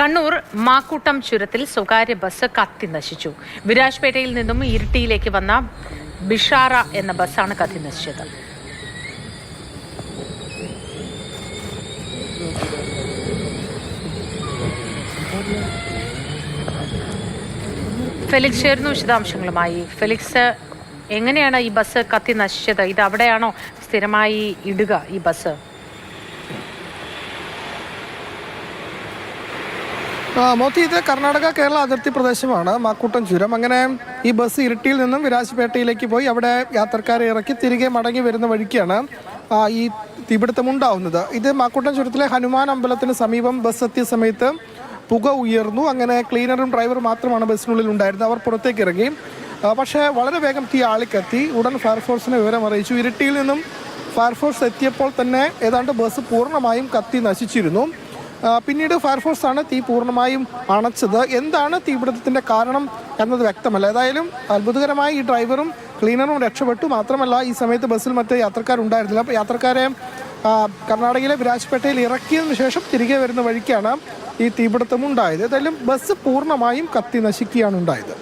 കണ്ണൂർ മാക്കൂട്ടം ചുരത്തിൽ സ്വകാര്യ ബസ് കത്തി നശിച്ചു. വിരാജ്പേട്ടയിൽ നിന്നും ഇരിട്ടിയിലേക്ക് വന്ന ബിഷാറ എന്ന ബസ്സാണ് കത്തി നശിച്ചത്. ഫെലിക്സ് ചേർന്നു വിശദാംശങ്ങളുമായി. ഫെലിക്സ്, എങ്ങനെയാണ് ഈ ബസ് കത്തി നശിച്ചത്? ഇത് അവിടെയാണോ സ്ഥിരമായി ഇടുക ഈ ബസ്? മോത്തി, ഇത് കർണാടക കേരള അതിർത്തി പ്രദേശമാണ് മാക്കൂട്ടം ചുരം. അങ്ങനെ ഈ ബസ് ഇരിട്ടിയിൽ നിന്നും വിരാജ്പേട്ടയിലേക്ക് പോയി അവിടെ യാത്രക്കാരെ ഇറക്കി തിരികെ മടങ്ങി വരുന്ന വഴിക്കാണ് ഈ തീപിടുത്തമുണ്ടാവുന്നത്. ഇത് മാക്കൂട്ടം ചുരത്തിലെ ഹനുമാൻ അമ്പലത്തിന് സമീപം ബസ് എത്തിയ സമയത്ത് പുക ഉയർന്നു. അങ്ങനെ ക്ലീനറും ഡ്രൈവറും മാത്രമാണ് ബസ്സിനുള്ളിൽ ഉണ്ടായിരുന്നത്. അവർ പുറത്തേക്ക് ഇറങ്ങി. പക്ഷേ വളരെ വേഗം തീ ആളിക്കത്തി. ഉടൻ ഫയർഫോഴ്സിനെ വിവരം അറിയിച്ചു. ഇരിട്ടിയിൽ നിന്നും ഫയർഫോഴ്സ് എത്തിയപ്പോൾ തന്നെ ഏതാണ്ട് ബസ് പൂർണ്ണമായും കത്തി നശിച്ചിരുന്നു. പിന്നീട് ഫയർഫോഴ്സാണ് തീ പൂർണ്ണമായും അണച്ചത്. എന്താണ് തീപിടുത്തത്തിൻ്റെ കാരണം എന്നത് വ്യക്തമല്ല. ഏതായാലും അത്ഭുതകരമായി ഈ ഡ്രൈവറും ക്ലീനറും രക്ഷപ്പെട്ടു. മാത്രമല്ല, ഈ സമയത്ത് ബസ്സിൽ മറ്റ് യാത്രക്കാരുണ്ടായിരുന്നില്ല. അപ്പോൾ യാത്രക്കാരെ കർണാടകയിലെ വിരാജ്പേട്ടയിൽ ഇറക്കിയതിനു ശേഷം തിരികെ വരുന്ന വഴിക്കാണ് ഈ തീപിടുത്തം ഉണ്ടായത്. ഏതായാലും ബസ് പൂർണ്ണമായും കത്തി നശിക്കുകയാണ് ഉണ്ടായത്.